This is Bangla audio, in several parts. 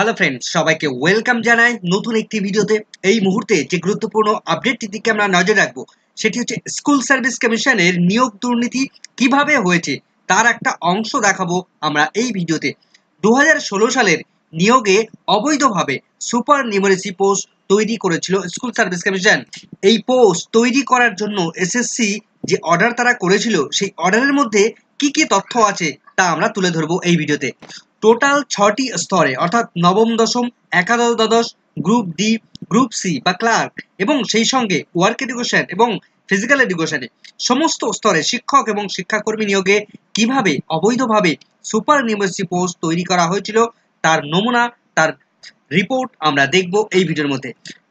হ্যালো ফ্রেন্ডস, সবাইকে ওয়েলকাম জানাই নতুন একটি ভিডিওতে। এই মুহূর্তে যে গুরুত্বপূর্ণ আপডেটটির দিকে আমরা নজর রাখবো সেটি হচ্ছে স্কুল সার্ভিস কমিশনের নিয়োগ দুর্নীতি কিভাবে হয়েছে তার একটা অংশ দেখাবো আমরা এই ভিডিওতে। 2016 সালের নিয়োগে অবৈধভাবে সুপার নিউমারেসি পোস্ট তৈরি করেছিল স্কুল সার্ভিস কমিশন। এই পোস্ট তৈরি করার জন্য এসএসসি যে অর্ডার তারা করেছিল সেই অর্ডারের মধ্যে কি কি তথ্য আছে তা আমরা তুলে ধরবো এই ভিডিওতে। টোটাল 6টি স্তরে অর্থাৎ নবম দশম একাদশ দ্বাদশ গ্রুপ ডি গ্রুপ সি বা ক্লার্ক এবং সেই সঙ্গে ওয়ার্ক এডুকেশন এবং ফিজিক্যাল এডুকেশনে সমস্ত স্তরে শিক্ষক এবং শিক্ষাকর্মী নিয়োগে কিভাবে অবৈধভাবে সুপার নিউমারেসি পোস্ট তৈরি করা হয়েছিল তার নমুনা, তার রিপোর্ট আমরা দেখব এই ভিডিওর মধ্যে।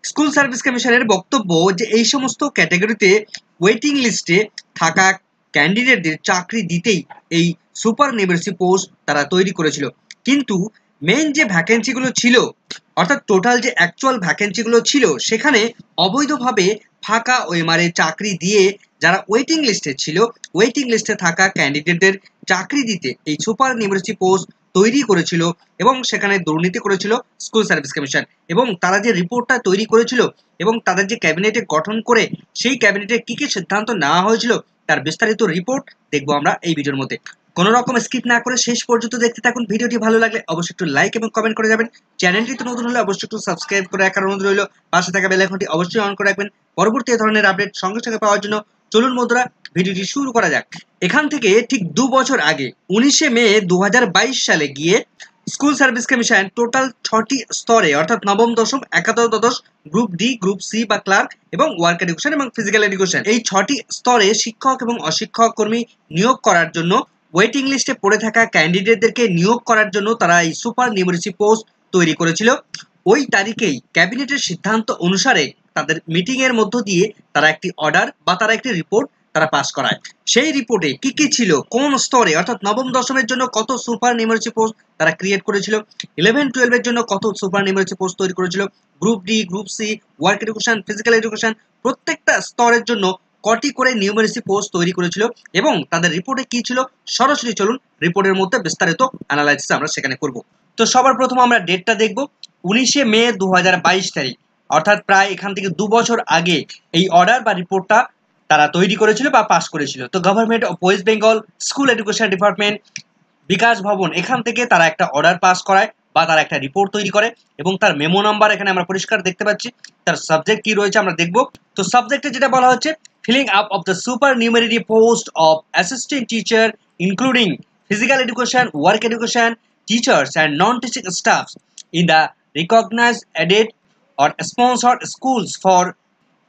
স্কুল সার্ভিস কমিশনের বক্তব্য যে এই সমস্ত ক্যাটাগরিতে ওয়েটিং লিস্টে থাকা ক্যান্ডিডেটদের চাকরি দিতেই এই সুপার নিউমারেসি পোস্ট তারা তৈরি করেছিল, কিন্তু মেইন যে ভ্যাকেন্সিগুলো ছিল অর্থাৎ টোটাল যে অ্যাকচুয়াল ভ্যাকেন্সিগুলো ছিল সেখানে অবৈধভাবে ফাঁকা ওএমআর চাকরি দিয়ে যারা ওয়েটিং লিস্টে ছিল, ওয়েটিং লিস্টে থাকা ক্যান্ডিডেটদের চাকরি দিতে এই সুপার নিউমারেসি পোস্ট তৈরি করেছিল এবং সেখানে দুর্নীতি করেছিল স্কুল সার্ভিস কমিশন। এবং তারা যে রিপোর্টটা তৈরি করেছিল এবং তাদের যে ক্যাবিনেটে গঠন করে সেই ক্যাবিনেটে কি কি সিদ্ধান্ত নেওয়া হয়েছিল তার বিস্তারিত রিপোর্ট দেখবো আমরা এই ভিডিওর মধ্যে। কোনো রকম স্কিপ না করে শেষ পর্যন্ত দেখতে থাকুন। ভিডিওটি ভালো লাগলে অবশ্যই একটু লাইক এবং কমেন্ট করে যাবেন। চ্যানেলটি তো নতুন হলে অবশ্যই একটু সাবস্ক্রাইব করে রাখার অনুরোধ রইল। পাশে থাকা বেল আইকনটি অবশ্যই অন করে রাখবেন পরবর্তী ধরনের আপডেট সঙ্গে সঙ্গে পাওয়ার জন্য। চলুন বন্ধুরা, ভিডিওটি শুরু করা যাক। এখান থেকে ঠিক 2 বছর আগে 19শে মে 2022 সালে গিয়ে স্কুল সার্ভিস কমিশন টোটাল 6টি স্তরে অর্থাৎ নবম দশম একাদশ দ্বাদশ গ্রুপ ডি গ্রুপ সি বা ক্লার্ক এবং ওয়ার্ক এডুকেশন এবং ফিজিক্যাল এডুকেশন এই 6টি স্তরে শিক্ষক এবং অশিক্ষক কর্মী নিয়োগ করার জন্য ওয়েটিং লিস্টে পড়ে থাকা ক্যান্ডিডেটদেরকে নিয়োগ করার জন্য তারা এই সুপার নিউমারেসি পোস্ট তৈরি করেছিল। ওই তারিখেই ক্যাবিনেটের সিদ্ধান্ত অনুসারে তাদের মিটিং এর মধ্য দিয়ে তারা একটি অর্ডার বা তারা একটি রিপোর্ট তারা পাস করায়। সেই রিপোর্টে কি কি ছিল, কোন স্তরে অর্থাৎ নবম দশমের জন্য কত সুপার নিউমারেসি পোস্ট তারা ক্রিয়েট করেছিল, 11-12 এর জন্য কত সুপার নিউমারেসি পোস্ট তৈরি করেছিল, group D group C work education physical education প্রত্যেকটা স্তরের জন্য কটি করে নিউমারেসি পোস্ট তৈরি করেছিল এবং তাদের রিপোর্টে কি ছিল সরাসরি চলুন রিপোর্টের মধ্যে বিস্তারিত অ্যানালাইসিস আমরা সেখানে করব। তো সবার প্রথম আমরা ডেটটা দেখব 19শে মে 2022 তারিখ, অর্থাৎ প্রায় এখান থেকে 2 বছর আগে এই অর্ডার বা রিপোর্টটা তারা তৈরি করেছিল বা পাস করেছিল। তো government of West Bengal school education department Bikash Bhavan এখান থেকে তারা একটা অর্ডার পাস করায় বা তারা একটা রিপোর্ট তৈরি করে এবং তার মেমো নাম্বার এখানে আমরা পরিষ্কার দেখতে পাচ্ছি। তার সাবজেক্ট কি রয়েছে আমরা দেখব। তো সাবজেক্টে যেটা বলা হচ্ছে, filling up of the supernumerary post of assistant teacher including physical education work education teachers and non teaching staffs in the recognised aided or sponsored schools for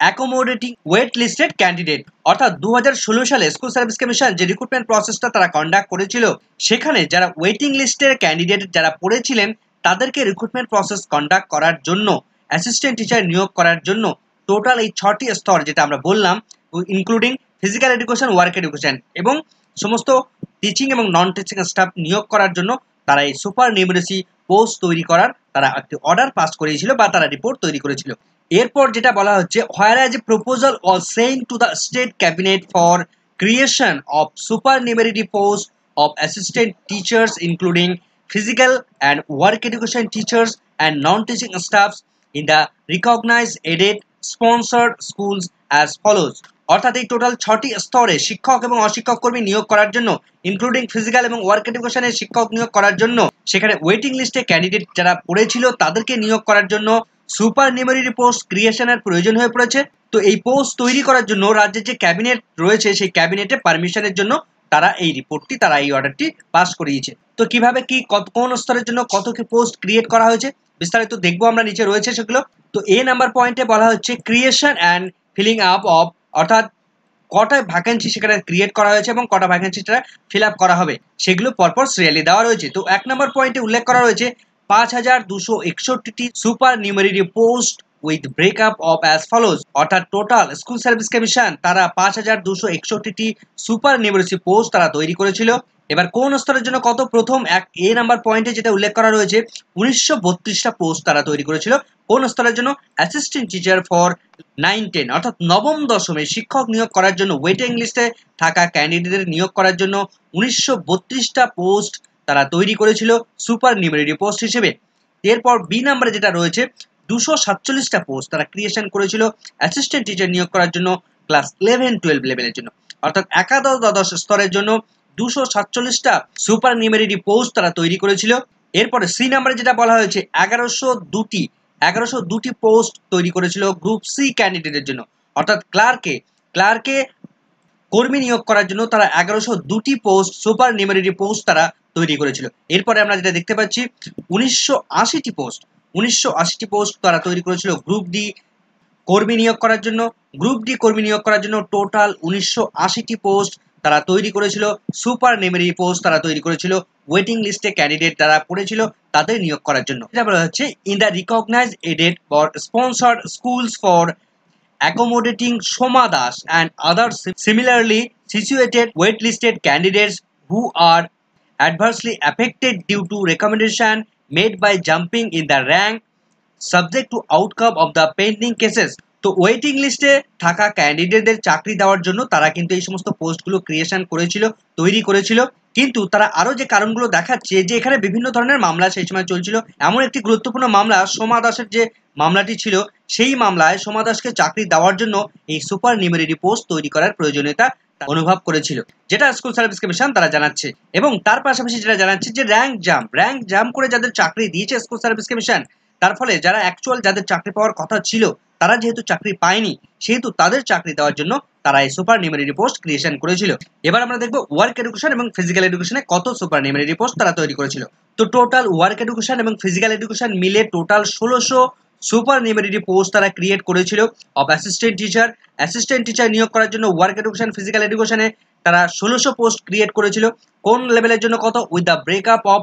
accommodating wait listed candidate. অর্থাৎ 2016 সালে স্কুল সার্ভিস কমিশন যে রিক্রুটমেন্ট প্রসেসটা তারা কন্ডাক্ট করেছিল সেখানে যারা ওয়েটিং লিস্টের ক্যান্ডিডেট যারা পড়েছিলেন তাদেরকে রিক্রুটমেন্ট প্রসেস কন্ডাক্ট করার জন্য অ্যাসিস্ট্যান্ট টিচার নিয়োগ করার জন্য টোটাল এই 6টি স্তর যেটা আমরা বললাম including physical education work education এবং সমস্ত টিচিং এবং নন টিচিং স্টাফ নিয়োগ করার জন্য তারা এই সুপার নিউমারেসি পোস্ট তৈরি করার তারা একটি অর্ডার পাস করেছিল বা তারা রিপোর্ট তৈরি করেছিল। এরপর যেটা বলা হচ্ছে, whereas a proposal was sent to the state cabinet for creation of supernumerary posts of assistant teachers including physical and work education teachers and non-teaching staffs in the recognized aided sponsored schools as follows। অর্থাৎ এই টোটাল 6টি স্তরে শিক্ষক এবং অশিক্ষক কর্মী নিয়োগ করার জন্য ইনক্লুডিং ফিজিক্যাল এবং ওয়ার্ক এডুকেশনের শিক্ষক নিয়োগ করার জন্য সেখানে ওয়েটিং লিস্টে ক্যান্ডিডেট যারা পড়েছিল তাদেরকে নিয়োগ করার জন্য সুপার নিউমারি পোস্ট ক্রিয়েশনের প্রয়োজন হয়ে পড়েছে। তো এই পোস্ট তৈরি করার জন্য রাজ্যের যে ক্যাবিনেট রয়েছে সেই ক্যাবিনেটে পারমিশনের জন্য তারা এই রিপোর্টটি তারা এই অর্ডারটি পাস করিয়েছে। তো কিভাবে কি কোন স্তরের জন্য কত কি পোস্ট ক্রিয়েট করা হয়েছে বিস্তারিত দেখবো আমরা, নিচে রয়েছে সেগুলো। তো এ নাম্বার পয়েন্টে বলা হচ্ছে creation and feeling up of, অর্থাৎ কটা ভ্যাকেন্সি সেখানে ক্রিয়েট করা হয়েছে এবং কটা ভ্যাকেন্সি সেটা ফিল আপ করা হবে সেগুলো পরপর সিরিয়ালি দেওয়া রয়েছে। তো 1 নম্বর পয়েন্টে উল্লেখ করা রয়েছে 5261টি supernumerary post with breakup of as follows. অর্থাৎ টোটাল স্কুল সার্ভিস কমিশন তারা 5261টি সুপার নিউমারি পোস্ট তারা তৈরি করেছিল। এবার কোন স্তরের জন্য কত, প্রথম এ নাম্বার পয়েন্টে যেটা উল্লেখ করা রয়েছে 1932টা পোস্ট তারা তৈরি করেছিল। কোন স্তরের জন্য, অ্যাসিস্ট্যান্ট টিচার ফর 9-10 অর্থাৎ নবম দশমে শিক্ষক নিয়োগ করার জন্য ওয়েটিং লিস্টে থাকা ক্যান্ডিডেটদের নিয়োগ করার জন্য 1932টা পোস্ট তারা তৈরি করেছিল সুপার নিউমারি পোস্ট হিসেবে। এরপর বি নাম্বারে যেটা রয়েছে 247টা পোস্ট তারা ক্রিয়েশন করেছিল অ্যাসিস্ট্যান্ট টিচার নিয়োগ করার জন্য ক্লাস 11-12 লেভেলের জন্য, অর্থাৎ একাদশ দ্বাদশ স্তরের জন্য 247টা সুপার নিউমেরিটি পোস্ট তারা তৈরি করেছিল। এরপরে সি নাম্বারে যেটা বলা হয়েছে 1102টি পোস্ট তৈরি করেছিল গ্রুপ সি ক্যান্ডিডেটের জন্য, অর্থাৎ ক্লার্কে কর্মী নিয়োগ করার জন্য তারা 1102টি পোস্ট সুপার নিউমেরিটি পোস্ট তারা তৈরি করেছিল। এরপরে আমরা যেটা দেখতে পাচ্ছি 1980টি পোস্ট তারা তৈরি করেছিল গ্রুপ ডি কর্মী নিয়োগ করার জন্য টোটাল 1980টি পোস্ট তারা তৈরি করেছিল সুপার নিউমেরিটি পোস্ট তারা তৈরি করেছিল ওয়েটিং লিস্টে ক্যান্ডিডেট যারা পড়েছিল তাদের নিয়োগ করার জন্য। এটা বলা হচ্ছে in the recognised aided for sponsored schools for accommodating Soma Das and other similarly situated waitlisted candidates who are adversely affected due to recommendation made by jumping in the rank subject to outcome of the pending cases। তো ওয়েটিং লিস্টে থাকা ক্যান্ডিডেটদের চাকরি দেওয়ার জন্য তারা কিন্তু এই সমস্ত পোস্টগুলো তৈরি করেছিল, কিন্তু তারা আরো যে কারণগুলো দেখাচ্ছে যে এখানে বিভিন্ন ধরনের মামলা সেই সময় চলছিল। এমন একটি গুরুত্বপূর্ণ মামলা সোমা দাসের যে মামলাটি ছিল, সেই মামলায় সোমা দাসকে চাকরি দেওয়ার জন্য এই সুপার নিউমেরিটি পোস্ট তৈরি করার প্রয়োজনীয়তা অনুভব করেছিল, যেটা স্কুল সার্ভিস কমিশন তারা জানাচ্ছে। এবং তার পাশাপাশি যেটা জানাচ্ছে যে র্যাঙ্ক জাম্প করে যাদের চাকরি দিয়েছে স্কুল সার্ভিস কমিশন, তার ফলে যারা অ্যাকচুয়াল যাদের চাকরি পাওয়ার কথা ছিল তারা যেহেতু চাকরি পায়নি, সেহেতু তাদের চাকরি দেওয়ার জন্য তারা এই সুপার নিউমেরিটি পোস্ট ক্রিয়েশন করেছিল। এবার আমরা দেখব ওয়ার্ক এডুকেশন এবং ফিজিক্যাল এডুকেশনে কত সুপার নিউমেরিটি পোস্ট তারা তৈরি করেছিল। তো টোটাল ওয়ার্ক এডুকেশন এবং ফিজিক্যাল এডুকেশন মিলে টোটাল 1600 সুপার নিউমেরিটি পোস্ট তারা ক্রিয়েট করেছিল অফ অ্যাসিস্ট্যান্ট টিচার নিয়োগ করার জন্য ওয়ার্ক এডুকেশন ফিজিক্যাল এডুকেশনে তারা 1600 পোস্ট ক্রিয়েট করেছিল। কোন লেভেলের জন্য কত? উইথ দ্য ব্রেকআপ অফ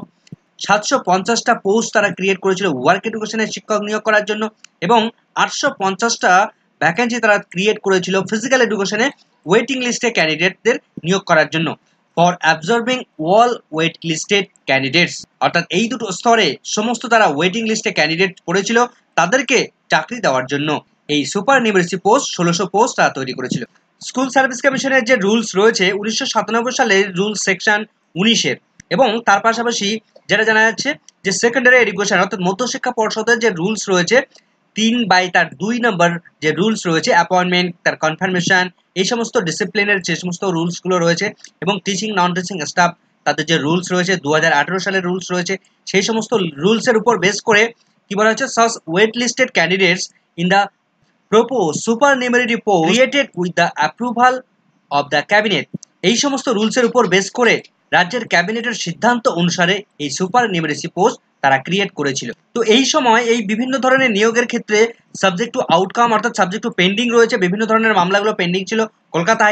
750টা পোস্ট তারা ক্রিয়েট করেছিল ওয়ার্ক এডুকেশনের শিক্ষক নিয়োগ করার জন্য, এবং 850টা ভ্যাকেন্সি তারা ক্রিয়েট করেছিল ফিজিক্যাল এডুকেশনে ওয়েটিং লিস্টে ক্যান্ডিডেটদের নিয়োগ করার জন্য for absorbing all wait listed candidates. অর্থাৎ এই দুটো স্তরে সমস্ত তারা ওয়েটিং লিস্টে ক্যান্ডিডেট পড়েছিল তাদেরকে চাকরি দেওয়ার জন্য এই সুপার নিউমেরিটি পোস্ট 1600 পোস্ট তারা তৈরি করেছিল। স্কুল সার্ভিস কমিশনের যে রুলস রয়েছে 1997 সালের রুলস সেকশন 19-এর, এবং তার পাশাপাশি যেটা জানা যাচ্ছে যে সেকেন্ডারি এডুকেশন অর্থাৎ মধ্যশিক্ষা পর্ষদের যে রুলস রয়েছে 3/2 নম্বর যে রুলস রয়েছে অ্যাপয়েন্টমেন্ট, তার কনফার্মেশন, এই সমস্ত ডিসিপ্লিনের যে সমস্ত রুলসগুলো রয়েছে, এবং টিচিং নন টিচিং স্টাফ তাদের যে রুলস রয়েছে 2018 সালের রুলস রয়েছে, সেই সমস্ত রুলসের উপর বেস করে কি বলা হচ্ছে সাস wait listed candidates in the propose supernumerary post created with the approval of the cabinet. এই সমস্ত রুলসের উপর বেস করে রাজ্যের ক্যাবিনেটের সিদ্ধান্ত অনুসারে এই সুপার নিউমেরিটি পোস্ট তারা ক্রিয়েট করেছিল। তো এই সময় এই বিভিন্ন ধরনের নিয়োগের ক্ষেত্রে সাবজেক্ট টু আউটকাম অর্থাৎ সাবজেক্ট টু পেন্ডিং রয়েছে, বিভিন্ন ধরনের মামলাগুলো পেন্ডিং ছিল কলকাতা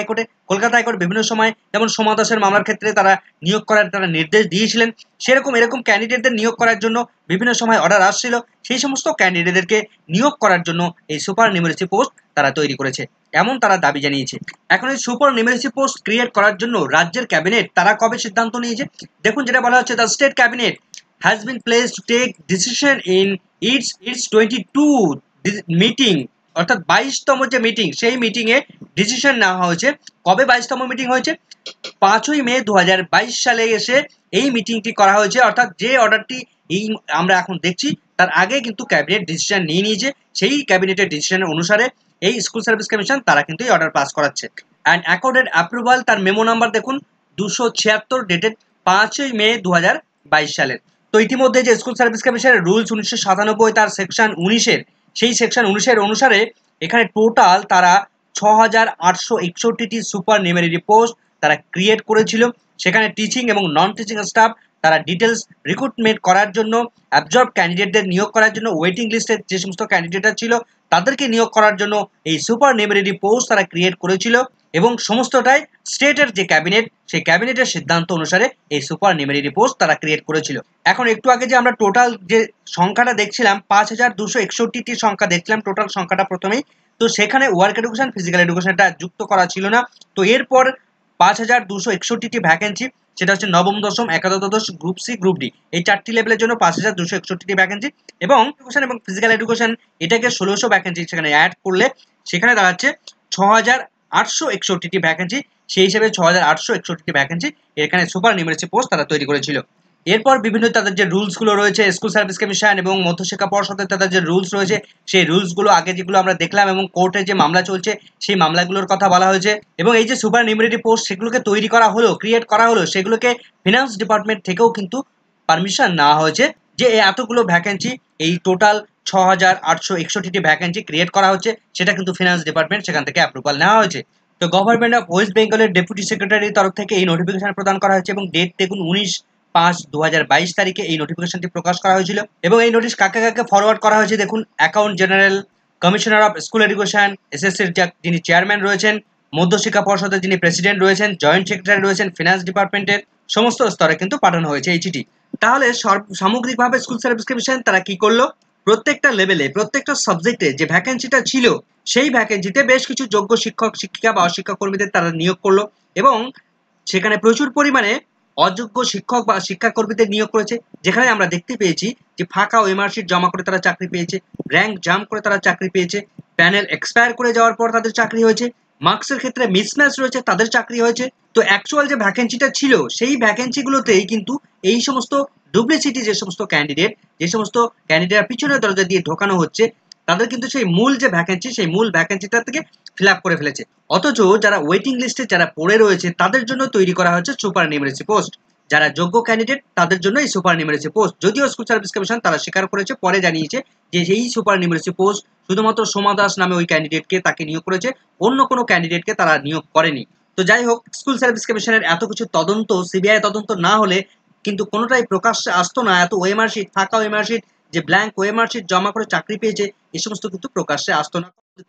হাইকোর্ট বিভিন্ন সময়, যেমন সোমা দাসের মামলার ক্ষেত্রে তারা নিয়োগ করার তারা নির্দেশ দিয়েছিলেন, সেরকম এরকম ক্যান্ডিডেটদের নিয়োগ করার জন্য বিভিন্ন সময় অর্ডার আসছিল, সেই সমস্ত ক্যান্ডিডেটদেরকে নিয়োগ করার জন্য এই সুপার নিউমেরিটি পোস্ট তারা তৈরি করেছে এমন তারা দাবি জানিয়েছে। এখন এই সুপার নিউমেরিটি পোস্ট ক্রিয়েট করার জন্য রাজ্যের ক্যাবিনেট তারা কবে সিদ্ধান্ত নিয়েছে দেখুন, যেটা বলা হচ্ছে the state cabinet has been placed to take decision in its 22 meeting, অর্থাৎ 22তম যে মিটিং, সেই মিটিংয়ে ডিসিশন নেওয়া হয়েছে। কবে 22তম মিটিং হয়েছে? 5ই মে 2022 সালে এসে এই মিটিংটি করা হয়েছে, অর্থাৎ যে অর্ডারটি এই আমরা এখন দেখছি তার আগে কিন্তু ক্যাবিনেট ডিসিশন নিয়ে নিয়েছে। সেই ক্যাবিনেটের ডিসিশনের অনুসারে এই স্কুল সার্ভিস কমিশন তারা কিন্তু এই অর্ডার পাস করাচ্ছে। অ্যান্ড অ্যাকর্ডেড অ্যাপ্রুভাল, তার মেমো নাম্বার দেখুন 276 ডেটেড 5ই মে 2022 সালের। তো ইতিমধ্যে যে স্কুল সার্ভিস কমিশনের রুলস 1997 তার সেকশন 19-এর, সেই সেকশন 19-এর অনুসারে এখানে টোটাল তারা 6861টি সুপার নিউমেরিটি পোস্ট তারা ক্রিয়েট করেছিল। সেখানে টিচিং এবং নন টিচিং স্টাফ তারা ডিটেলস রিক্রুটমেন্ট করার জন্য, অ্যাবজর্ব ক্যান্ডিডেটদের নিয়োগ করার জন্য, ওয়েটিং লিস্টের যে সমস্ত ক্যান্ডিডেটরা ছিল তাদেরকে নিয়োগ করার জন্য এই সুপার নিউমেরিটি পোস্ট তারা ক্রিয়েট করেছিল, এবং সমস্তটাই স্টেটের যে ক্যাবিনেট, সেই ক্যাবিনেটের সিদ্ধান্ত অনুসারে এই সুপার নিউমেরিটি পোস্ট তারা ক্রিয়েট করেছিল। এখন একটু আগে যে আমরা টোটাল যে সংখ্যাটা দেখছিলাম 5261টি সংখ্যা দেখছিলাম, টোটাল সংখ্যাটা প্রথমেই, তো সেখানে ওয়ার্ক এডুকেশন ফিজিক্যাল এডুকেশনটা যুক্ত করা ছিল না। তো এরপর 5261টি ভ্যাকেন্সি, সেটা হচ্ছে নবম দশম একাদশ দ্বাদশ গ্রুপ সি গ্রুপ ডি এই 4টি লেভেলের জন্য 5261টি ভ্যাকেন্সি, এবং এডুকেশন এবং ফিজিক্যাল এডুকেশন এটাকে 1600 ভ্যাকেন্সি সেখানে অ্যাড করলে সেখানে দাঁড়াচ্ছে 6861টি ভ্যাকেন্সি। সেই হিসেবে 6861টি ভ্যাকেন্সি এখানে সুপার নিউমেরিটি পোস্ট তারা তৈরি করেছিল। এরপর বিভিন্ন তাদের যে রুলসগুলো রয়েছে স্কুল সার্ভিস কমিশন এবং মধ্যশিক্ষা পর্ষদের তাদের যে রুলস রয়েছে সেই রুলসগুলো আগে যেগুলো আমরা দেখলাম এবং কোর্টে যে মামলা চলছে সেই মামলাগুলোর কথা বলা হয়েছে এবং এই যে সুপার নিউমারি পোস্ট সেগুলোকে তৈরি করা হলো ক্রিয়েট করা হলো সেগুলোকে ফিনান্স ডিপার্টমেন্ট থেকেও কিন্তু পারমিশন নেওয়া হয়েছে যে এতগুলো ভ্যাকেন্সি এই টোটাল 6,861টি ভ্যাকেন্সি ক্রিয়েট করা হচ্ছে সেটা কিন্তু ফিনান্স ডিপার্টমেন্ট সেখান থেকে অ্যাপ্রুভাল নেওয়া হয়েছে। তো গভর্নমেন্ট অফ ওয়েস্ট বেঙ্গলের ডেপুটি সেক্রেটারির তরফ থেকে এই নোটিফিকেশন প্রদান করা হয়েছে এবং ডেট দেখুন 19/5/2022 তারিখে এই নোটিফিকেশনটি প্রকাশ করা হয়েছিল এবং এই নোটিশ কাকে কাকে ফরওয়ার্ড করা হয়েছে দেখুন account general, commissioner of school education, এসএসসির যিনি চেয়ারম্যান রয়েছেন, মধ্যশিক্ষা পর্ষদের যিনি প্রেসিডেন্ট রয়েছেন, জয়েন্ট সেক্রেটারি রয়েছেন, ফিনান্স ডিপার্টমেন্টের সমস্ত স্তরে কিন্তু পাঠানো হয়েছে এই চিঠি। তাহলে সামগ্রিকভাবে স্কুল সার্ভিস কমিশন তারা কি করলো, প্রত্যেকটা লেভেলে প্রত্যেকটা সাবজেক্টে যে ভ্যাকেন্সিটা ছিল সেই ভ্যাকেন্সিতে বেশ কিছু যোগ্য শিক্ষক শিক্ষিকা বা অশিক্ষা কর্মীদের তারা নিয়োগ করলো এবং সেখানে প্রচুর পরিমাণে অযোগ্য শিক্ষক বা শিক্ষাকর্মীদের নিয়োগ করেছে, যেখানে আমরা দেখতে পেয়েছি যে ফাঁকা ওএমআর শিট জমা করে তারা চাকরি পেয়েছে, র্যাঙ্ক জাম্প করে তারা চাকরি পেয়েছে, প্যানেল এক্সপায়ার করে যাওয়ার পর তাদের চাকরি হয়েছে, মার্কসের ক্ষেত্রে মিসম্যাচ রয়েছে তাদের চাকরি হয়েছে। তো অ্যাকচুয়াল যে ভ্যাকেন্সিটা ছিল সেই ভ্যাকেন্সিগুলোতেই কিন্তু এই সমস্ত ডুপ্লিসিটি যে সমস্ত ক্যান্ডিডেট পিছনের দরজা দিয়ে ঢোকানো হচ্ছে তাদের কিন্তু সেই মূল যে ভ্যাকেন্সি সেই মূল ভ্যাকেন্সিটা থেকে ফিল আপ করে ফেলেছে, অথচ যারা ওয়েটিং লিস্টে যারা পড়ে রয়েছে তাদের জন্য তৈরি করা হচ্ছে সুপার নিউমারেসি পোস্ট। যারা যোগ্য ক্যান্ডিডেট তাদের জন্য এই সুপার নিউমারেসি পোস্ট, যদিও স্কুল সার্ভিস কমিশন তারা স্বীকার করেছে, পরে জানিয়েছে যে এই সুপার নিউমারেসি পোস্ট শুধুমাত্র সোমা দাস নামে ওই ক্যান্ডিডেটকে তাকে নিয়োগ করেছে, অন্য কোনো ক্যান্ডিডেটকে তারা নিয়োগ করেনি। তো যাই হোক, স্কুল সার্ভিস কমিশনের এত কিছু তদন্ত সিবিআই তদন্ত না হলে কিন্তু কোনোটাই প্রকাশ্যে আসতো না, এত ওএমআর শিট, ফাঁকা ওএমআর শিট, যে ব্ল্যাঙ্ক ওএমআর শিট জমা করে চাকরি পেয়েছে এই সমস্ত কিন্তু প্রকাশ্যে আসতো না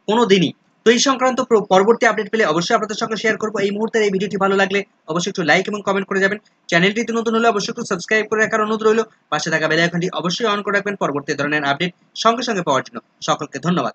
কোনো দিনই। তো এই সংক্রান্ত পরবর্তী আপডেট পেলে অবশ্যই আপনাদের সঙ্গে শেয়ার করবো। এই মুহূর্তে এই ভিডিওটি ভালো লাগলে অবশ্যই একটু লাইক এবং কমেন্ট করে যাবেন। চ্যানেলটিতে নতুন হলে অবশ্যই একটু সাবস্ক্রাইব করে রাখার অনুরোধ রইল। পাশে থাকা বেল আইকনটি অবশ্যই অন করে রাখবেন পরবর্তী ধরনের আপডেট সঙ্গে সঙ্গে পাওয়ার জন্য। সকলকে ধন্যবাদ।